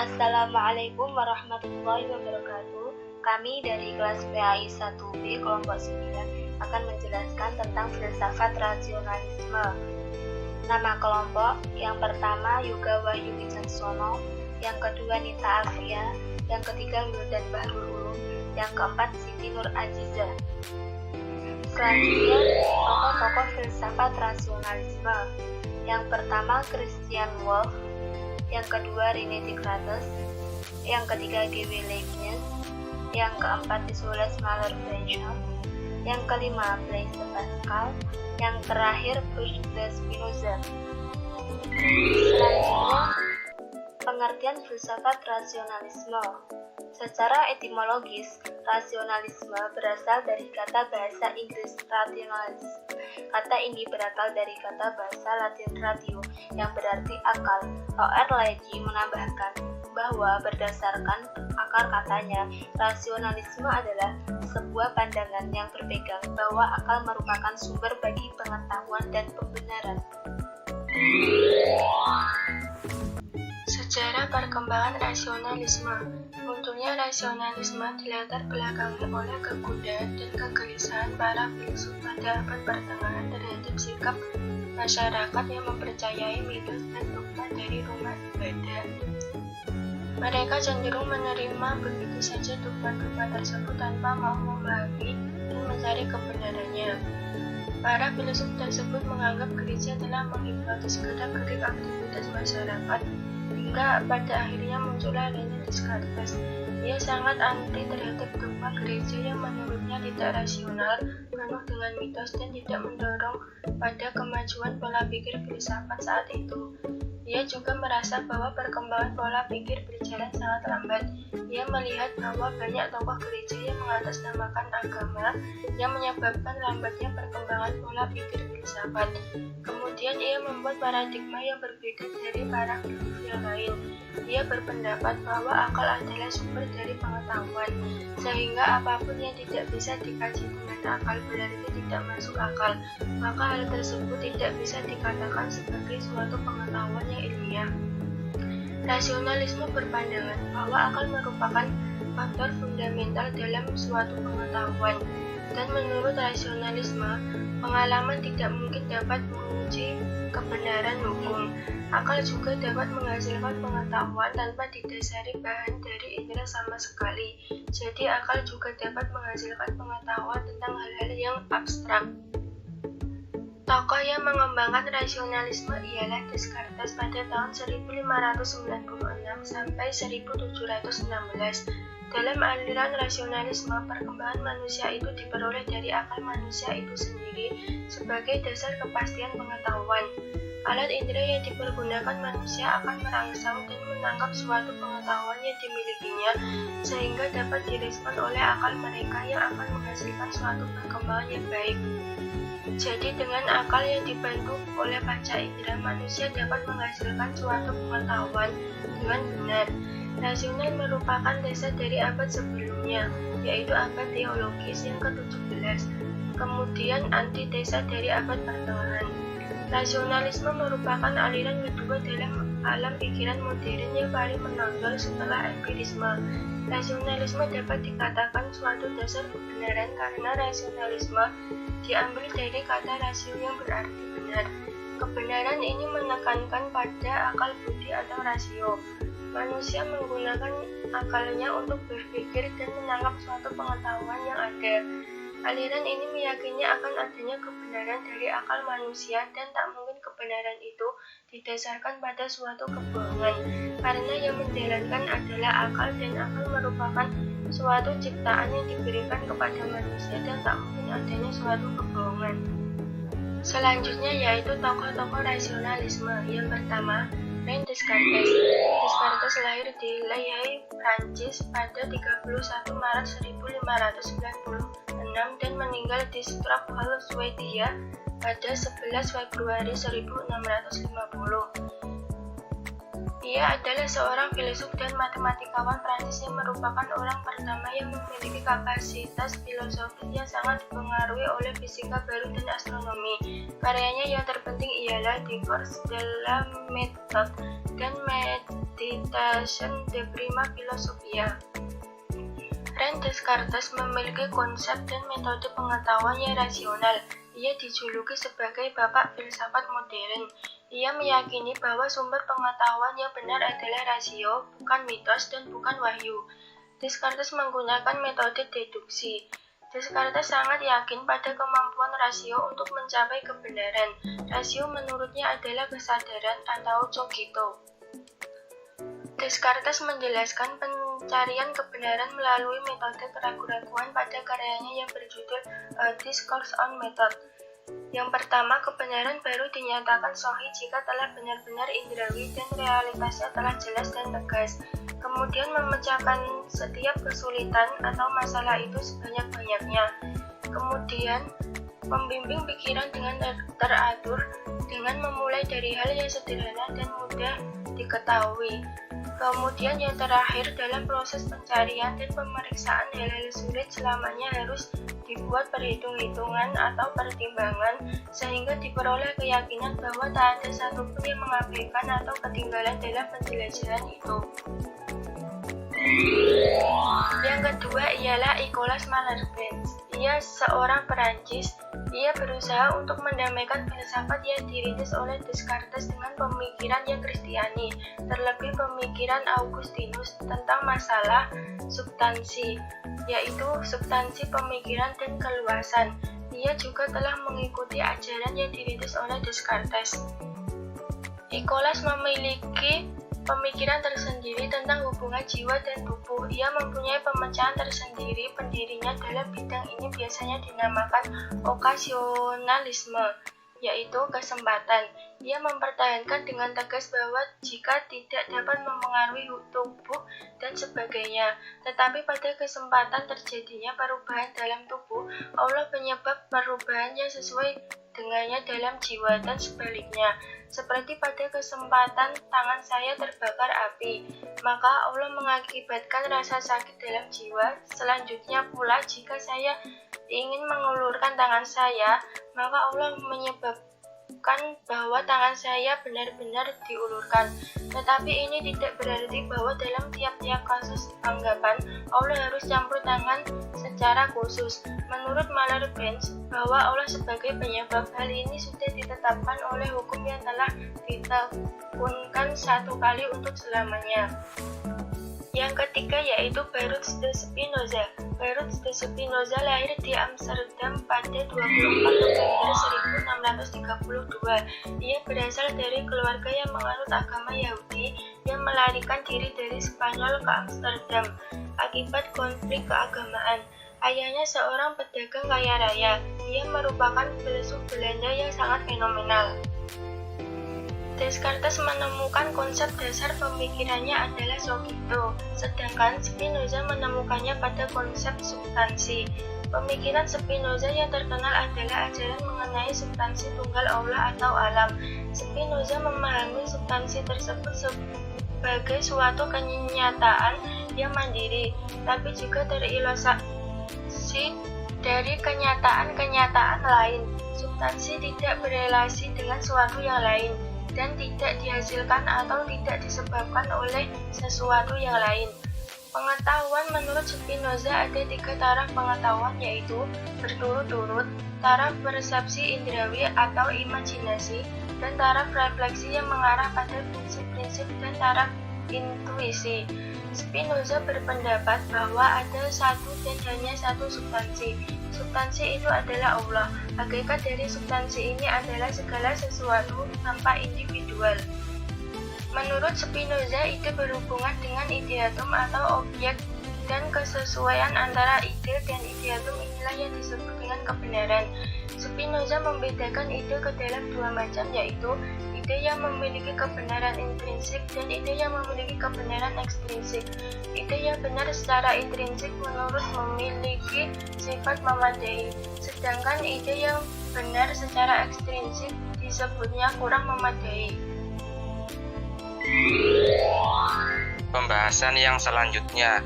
Assalamualaikum warahmatullahi wabarakatuh. Kami dari kelas PAI 1B kelompok 9 akan menjelaskan tentang filsafat rasionalisme. Nama kelompok yang pertama Yoga Wahyu Wicaksono, yang kedua Nita Alfia, yang ketiga Wildan Bahrul Ulum, yang keempat Siti Nur Azizah. Selanjutnya, tokoh-tokoh filsafat rasionalisme. Yang pertama Christian Wolff, yang kedua René Descartes, yang ketiga G.W. Leibniz, yang keempat Nicolas Malebranche, yang kelima Blaise Pascal, yang terakhir Bruce de Spinoza. Selanjutnya, pengertian filsafat rasionalisme. Secara etimologis, rasionalisme berasal dari kata bahasa Inggris rationalis. Kata ini berasal dari kata bahasa Latin ratio, yang berarti akal. O.R. Legge menambahkan bahwa berdasarkan akar katanya, rasionalisme adalah sebuah pandangan yang berpegang bahwa akal merupakan sumber bagi pengetahuan dan pembenaran. Sejarah perkembangan rasionalisme. Munculnya rasionalisme dilatar belakangi oleh kegundahan dan kegelisahan para filsuf pada abad pertengahan terhadap sikap masyarakat yang mempercayai mitos dan dogma dari rumah ibadah. Mereka cenderung menerima begitu saja dogma-dogma tersebut tanpa mau memahami dan mencari kebenarannya. Para filsuf tersebut menganggap gereja telah menghipnotis gerak-gerik aktivitas masyarakat, hingga pada akhirnya muncullah René Descartes. Ia sangat anti terhadap dogma gereja yang menurutnya tidak rasional, penuh dengan mitos dan tidak mendorong pada kemajuan pola pikir filsafat saat itu. Ia juga merasa bahwa perkembangan pola pikir berjalan sangat lambat. Ia melihat bahwa banyak tokoh gereja yang mengatasnamakan agama yang menyebabkan lambatnya perkembangan pola pikir filsafat. Kemudian ia membuat paradigma yang berbeda dari para filsuf yang lain. Ia berpendapat bahwa akal adalah sumber dari pengetahuan, sehingga apapun yang tidak bisa dikaji dengan akal berarti tidak masuk akal, maka hal tersebut tidak bisa dikatakan sebagai suatu pengetahuan yang ilmiah. Rasionalisme berpandangan bahwa akal merupakan faktor fundamental dalam suatu pengetahuan, dan menurut rasionalisme, pengalaman tidak mungkin dapat menguji kebenaran hukum. Akal juga dapat menghasilkan pengetahuan tanpa didasari bahan dari indera sama sekali. Jadi akal juga dapat menghasilkan pengetahuan tentang hal-hal yang abstrak. Tokoh yang mengembangkan rasionalisme ialah Descartes pada tahun 1596 sampai 1716. Dalam aliran rasionalisme, perkembangan manusia itu diperoleh dari akal manusia itu sendiri sebagai dasar kepastian pengetahuan. Alat indera yang dipergunakan manusia akan merangsang dan menangkap suatu pengetahuan yang dimilikinya, sehingga dapat direspon oleh akal mereka yang akan menghasilkan suatu perkembangan yang baik. Jadi dengan akal yang dibantu oleh panca indera, manusia dapat menghasilkan suatu pengetahuan dengan benar. Rasional merupakan dasar dari abad sebelumnya, yaitu abad teologis yang ke-17, kemudian antitesa dari abad pertengahan. Rasionalisme merupakan aliran kedua dalam alam pikiran modern yang paling menonjol setelah empirisme. Rasionalisme dapat dikatakan suatu dasar kebenaran karena rasionalisme diambil dari kata rasio yang berarti benar. Kebenaran ini menekankan pada akal budi atau rasio. Manusia menggunakan akalnya untuk berpikir dan menangkap suatu pengetahuan yang ada. Aliran ini meyakini akan adanya kebenaran dari akal manusia dan tak mungkin kebenaran itu didasarkan pada suatu kebohongan, karena yang menjalankan adalah akal dan akal merupakan suatu ciptaan yang diberikan kepada manusia dan tak mungkin adanya suatu kebohongan. Selanjutnya yaitu tokoh-tokoh rasionalisme. Yang pertama, René Descartes. Descartes lahir di Le Havre, Prancis pada 31 Maret 1596 dan meninggal di Stockholm, Swedia pada 11 Februari 1650. Ia adalah seorang filsuf dan matematikawan Prancis yang merupakan orang pertama yang memiliki kapasitas filosofis yang sangat dipengaruhi oleh fisika baru dan astronomi. Karyanya yang terpenting ialah Discours de la Méthode dan Méditation de Prima Philosophia. René Descartes memiliki konsep dan metode pengetahuan yang rasional. Ia dijuluki sebagai bapak filsafat modern. Ia meyakini bahwa sumber pengetahuan yang benar adalah rasio, bukan mitos dan bukan wahyu. Descartes menggunakan metode deduksi. Descartes sangat yakin pada kemampuan rasio untuk mencapai kebenaran. Rasio menurutnya adalah kesadaran atau cogito. Descartes menjelaskan pencarian kebenaran melalui metode keraguan-raguan pada karyanya yang berjudul A Discourse on Method. Yang pertama, kebenaran baru dinyatakan sahih jika telah benar-benar indrawi dan realitasnya telah jelas dan tegas. Kemudian memecahkan setiap kesulitan atau masalah itu sebanyak-banyaknya. Kemudian membimbing pikiran dengan teratur dengan memulai dari hal yang sederhana dan mudah diketahui. Kemudian yang terakhir, dalam proses pencarian dan pemeriksaan hal-hal sulit selamanya harus dibuat perhitung-hitungan atau pertimbangan sehingga diperoleh keyakinan bahwa tak ada satupun yang mengabaikan atau ketinggalan dalam penjelajahan itu. Yang kedua ialah Nicolas Malebranche. Ia seorang Perancis. Ia berusaha untuk mendamaikan filsafat yang dirintis oleh Descartes dengan pemikiran yang Kristiani, terlebih pemikiran Augustinus tentang masalah substansi, yaitu substansi pemikiran dan keluasan. Ia juga telah mengikuti ajaran yang dirintis oleh Descartes. Nicolas memiliki pemikiran tersendiri tentang hubungan jiwa dan tubuh. Ia mempunyai pemecahan tersendiri. Pendirinya dalam bidang ini biasanya dinamakan okasionalisme, yaitu kesempatan. Ia mempertahankan dengan tegas bahwa jika tidak dapat mempengaruhi tubuh dan sebagainya, tetapi pada kesempatan terjadinya perubahan dalam tubuh, Allah penyebab perubahannya sesuai dengannya dalam jiwa dan sebaliknya. Seperti pada kesempatan tangan saya terbakar api, maka Allah mengakibatkan rasa sakit dalam jiwa. Selanjutnya pula, jika saya ingin mengulurkan tangan saya, maka Allah menyebabkan bahwa tangan saya benar-benar diulurkan. Tetapi ini tidak berarti bahwa dalam tiap-tiap kasus anggapan Allah harus campur tangan secara khusus. Menurut Malebranche, bahwa Allah sebagai penyebab hal ini sudah ditetapkan oleh hukum yang telah ditekunkan satu kali untuk selamanya. Yang ketiga yaitu Baruch de Spinoza. Baruch de Spinoza lahir di Amsterdam pada 24 November 1632. Ia berasal dari keluarga yang menganut agama Yahudi yang melarikan diri dari Spanyol ke Amsterdam akibat konflik keagamaan. Ayahnya seorang pedagang kaya raya. Ia merupakan filsuf Belanda yang sangat fenomenal. Descartes menemukan konsep dasar pemikirannya adalah cogito, sedangkan Spinoza menemukannya pada konsep substansi. Pemikiran Spinoza yang terkenal adalah ajaran mengenai substansi tunggal Allah atau alam. Spinoza memahami substansi tersebut sebagai suatu kenyataan yang mandiri, tapi juga terilustrasi dari kenyataan-kenyataan lain. Substansi tidak berelasi dengan suatu yang lain dan tidak dihasilkan atau tidak disebabkan oleh sesuatu yang lain. Pengetahuan menurut Spinoza ada 3 taraf pengetahuan, yaitu berturut-turut, taraf persepsi indrawi atau imajinasi, dan taraf refleksi yang mengarah pada prinsip-prinsip, dan taraf intuisi. Spinoza berpendapat bahwa ada satu dan hanya satu substansi. Substansi itu adalah Allah. Hakikat dari substansi ini adalah segala sesuatu tanpa individual. Menurut Spinoza, ide berhubungan dengan ideatum atau objek, dan kesesuaian antara ide dan ideatum inilah yang disebut dengan kebenaran. Spinoza membedakan ide ke dalam 2 macam, yaitu ide yang memiliki kebenaran intrinsik dan ide yang memiliki kebenaran ekstrinsik. Ide yang benar secara intrinsik menurut memiliki sifat memadai, sedangkan ide yang benar secara ekstrinsik disebutnya kurang memadai. Pembahasan yang selanjutnya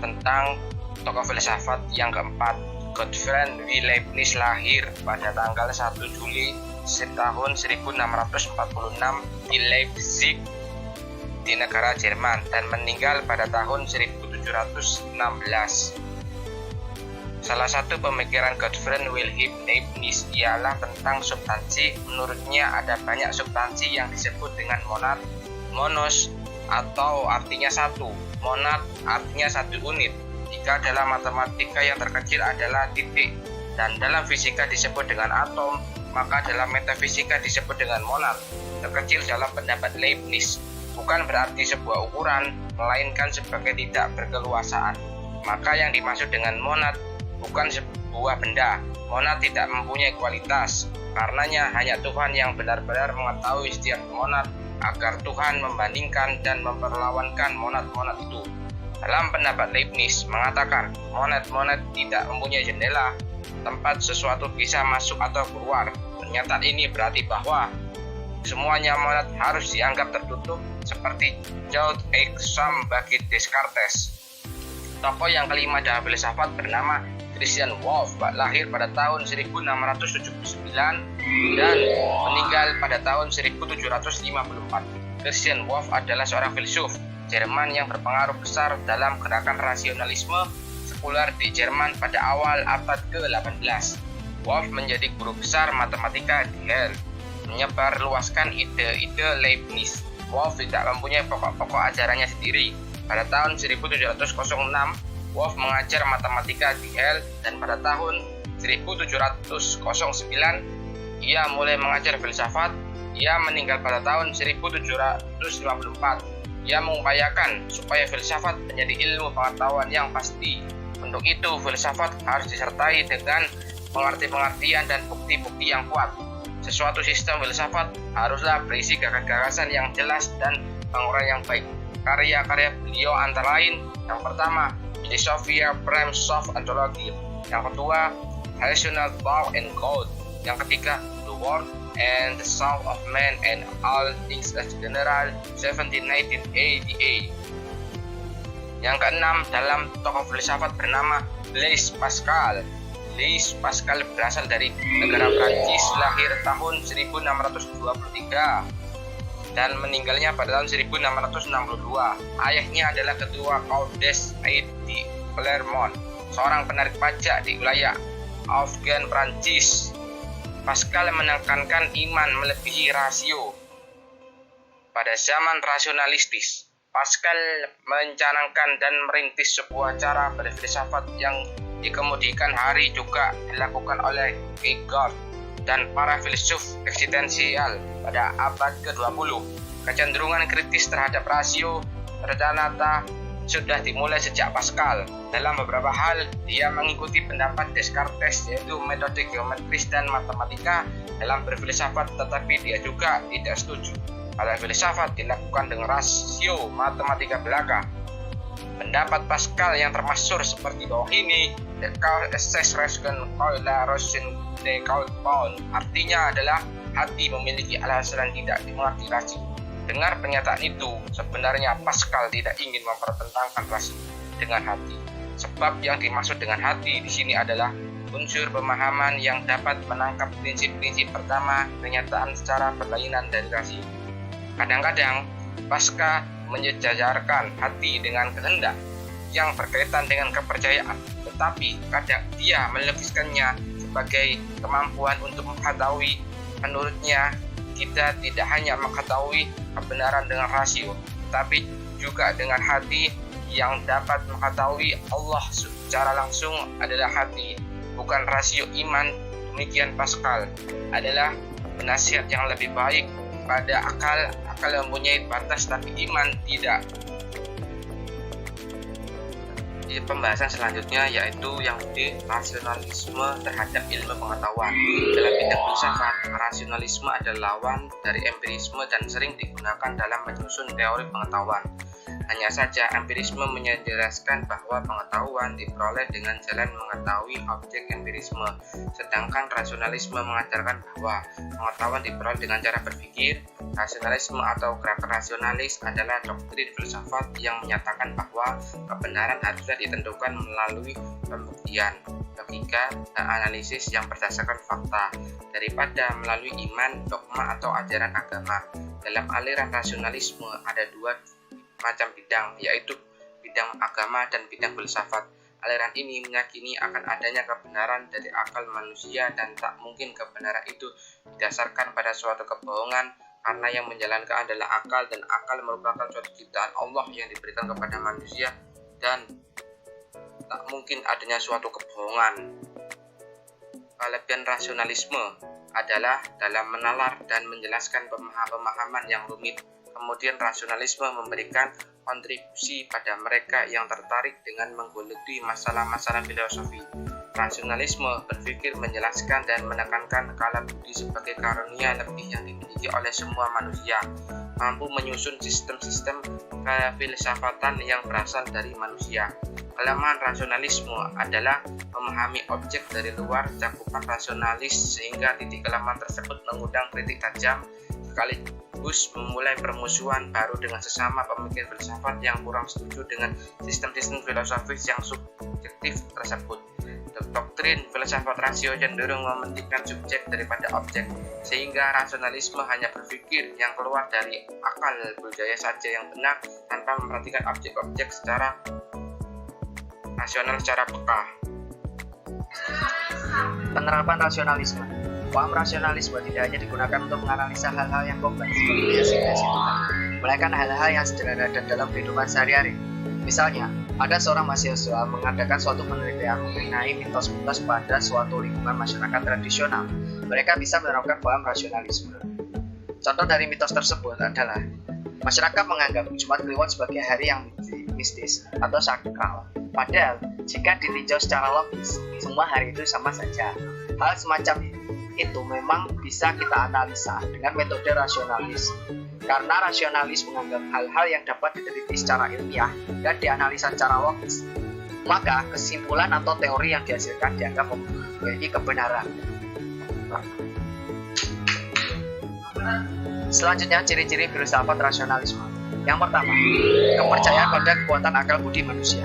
tentang tokoh filsafat yang keempat, Gottfried Wilhelm Leibniz lahir pada tanggal 1 Juli tahun 1646 di Leipzig di negara Jerman dan meninggal pada tahun 1716. Salah satu pemikiran Gottfried Wilhelm Leibniz ialah tentang substansi. Menurutnya ada banyak substansi yang disebut dengan monad, monos atau artinya satu, monad artinya satu unit. Jika dalam matematika yang terkecil adalah titik dan dalam fisika disebut dengan atom, maka dalam metafisika disebut dengan monad. Terkecil dalam pendapat Leibniz bukan berarti sebuah ukuran, melainkan sebagai tidak berkeluasaan. Maka yang dimaksud dengan monad bukan sebuah benda. Monad tidak mempunyai kualitas. Karenanya hanya Tuhan yang benar-benar mengetahui setiap monad, agar Tuhan membandingkan dan memperlawankan monad-monad itu. Dalam pendapat Leibniz mengatakan monad-monad tidak mempunyai jendela, tempat sesuatu bisa masuk atau keluar. Pernyataan ini berarti bahwa semuanya monad harus dianggap tertutup, seperti Jaude Exum bagi Descartes. Tokoh yang kelima adalah filsafat bernama Christian Wolff, lahir pada tahun 1679 dan meninggal pada tahun 1754. Christian Wolff adalah seorang filsuf Jerman yang berpengaruh besar dalam gerakan rasionalisme sekuler di Jerman pada awal abad ke-18. Wolff menjadi guru besar matematika di Halle, menyebar luaskan ide-ide Leibniz. Wolff tidak mempunyai pokok-pokok ajarannya sendiri. Pada tahun 1706, Wolff mengajar matematika di Halle dan pada tahun 1709 ia mulai mengajar filsafat. Ia meninggal pada tahun 1754. Ia mengupayakan supaya filsafat menjadi ilmu pengetahuan yang pasti. Untuk itu, filsafat harus disertai dengan pengertian dan bukti-bukti yang kuat. Sesuatu sistem filsafat haruslah berisi gagasan yang jelas dan penguraian yang baik. Karya-karya beliau antara lain: yang pertama, Philosophia Prime Soft Ontology; yang kedua, Rational Thought and God; yang ketiga, The World and the Soul of Man and All Things as General, 1788. Yang keenam, dalam tokoh filsafat bernama Blaise Pascal. Blaise Pascal berasal dari negara Prancis, lahir tahun 1623 dan meninggalnya pada tahun 1662. Ayahnya adalah ketua Countess Aide de Clermont, seorang penarik pajak di wilayah Auvergne, Prancis. Pascal menekankan iman melebihi rasio. Pada zaman rasionalistis, Pascal mencanangkan dan merintis sebuah cara berfilsafat yang dikemudikan hari juga dilakukan oleh Kierkegaard dan para filsuf eksistensial pada abad ke-20. Kecenderungan kritis terhadap rasio ternyata sudah dimulai sejak Pascal. Dalam beberapa hal, dia mengikuti pendapat Descartes, yaitu metode geometris dan matematika dalam berfilsafat, tetapi dia juga tidak setuju kalau filsafat dilakukan dengan rasio matematika belaka. Pendapat Pascal yang termasyhur seperti bawah ini: the cause assess raison coule la raison de coule, artinya adalah hati memiliki alasan tidak dimengerti rasio. Dengar pernyataan itu, sebenarnya Pascal tidak ingin mempertentangkan rasio dengan hati. Sebab yang dimaksud dengan hati di sini adalah unsur pemahaman yang dapat menangkap prinsip-prinsip pertama pernyataan secara berlainan dari rasio. Kadang-kadang Pascal menyejajarkan hati dengan kehendak yang berkaitan dengan kepercayaan, tetapi kadang dia melukiskannya sebagai kemampuan untuk mengetahui. Menurutnya, kita tidak hanya mengetahui kebenaran dengan rasio, tetapi juga dengan hati. Yang dapat mengetahui Allah secara langsung adalah hati, bukan rasio iman. Demikian Pascal adalah penasihat yang lebih baik pada akal. Akal mempunyai batas, tapi iman tidak. Di pembahasan selanjutnya yaitu yang rasionalisme terhadap ilmu pengetahuan. Dalam bidang filsafat, rasionalisme adalah lawan dari empirisme dan sering digunakan dalam menyusun teori pengetahuan. Hanya saja empirisme menjelaskan bahwa pengetahuan diperoleh dengan jalan mengetahui objek empirisme, sedangkan rasionalisme mengajarkan bahwa pengetahuan diperoleh dengan cara berpikir. Rasionalisme atau gerakan rasionalis adalah doktrin filsafat yang menyatakan bahwa kebenaran harusnya ditentukan melalui pembuktian, logika, dan analisis yang berdasarkan fakta, daripada melalui iman, dogma, atau ajaran agama. Dalam aliran rasionalisme ada dua macam bidang, yaitu bidang agama dan bidang filsafat. Aliran ini meyakini akan adanya kebenaran dari akal manusia dan tak mungkin kebenaran itu didasarkan pada suatu kebohongan, karena yang menjalankan adalah akal dan akal merupakan suatu ciptaan Allah yang diberikan kepada manusia dan tak mungkin adanya suatu kebohongan. Kelebihan rasionalisme adalah dalam menalar dan menjelaskan pemahaman yang rumit. Kemudian rasionalisme memberikan kontribusi pada mereka yang tertarik dengan menggeluti masalah-masalah filosofi. Rasionalisme berpikir menjelaskan dan menekankan kala budi sebagai karunia lebih yang dimiliki oleh semua manusia, mampu menyusun sistem-sistem kefilsafatan yang berasal dari manusia. Kelemahan rasionalisme adalah memahami objek dari luar cakupan rasionalis, sehingga titik kelemahan tersebut mengundang kritik tajam sekaligus memulai permusuhan baru dengan sesama pemikir filsafat yang kurang setuju dengan sistem-sistem filosofis yang subjektif tersebut. Doktrin filsafat rasio cenderung mementingkan subjek daripada objek, sehingga rasionalisme hanya berpikir yang keluar dari akal budaya saja yang benar tanpa memperhatikan objek-objek secara rasional secara peka. Penerapan rasionalisme. Paham rasionalisme tidak hanya digunakan untuk menganalisa hal-hal yang kompleks seperti Tuhan, melainkan hal-hal yang sederhana dan dalam kehidupan sehari-hari. Misalnya, ada seorang mahasiswa mengadakan suatu penelitian mengenai mitos-mitos pada suatu lingkungan masyarakat tradisional. Mereka bisa menerapkan paham rasionalisme. Contoh dari mitos tersebut adalah masyarakat menganggap Jumat Kliwon sebagai hari yang mistis atau sakral. Padahal, jika ditinjau secara logis, semua hari itu sama saja. Hal semacam itu memang bisa kita analisa dengan metode rasionalis. Karena rasionalis menganggap hal-hal yang dapat diteliti secara ilmiah dan dianalisa secara logis, maka kesimpulan atau teori yang dihasilkan dianggap memiliki kebenaran. Selanjutnya, ciri-ciri filsafat rasionalisme. Yang pertama, kepercayaan pada kekuatan akal budi manusia.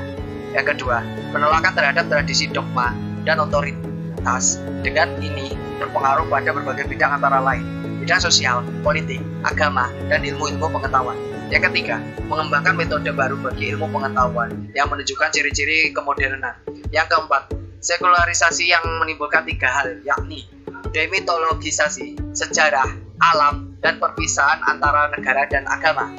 Yang kedua, penolakan terhadap tradisi dogma dan otoritas. Dengan ini berpengaruh pada berbagai bidang antara lain bidang sosial, politik, agama, dan ilmu-ilmu pengetahuan. Yang ketiga, mengembangkan metode baru bagi ilmu pengetahuan yang menunjukkan ciri-ciri kemodernan. Yang keempat, sekularisasi yang menimbulkan tiga hal, yakni demitologisasi, sejarah, alam, dan perpisahan antara negara dan agama.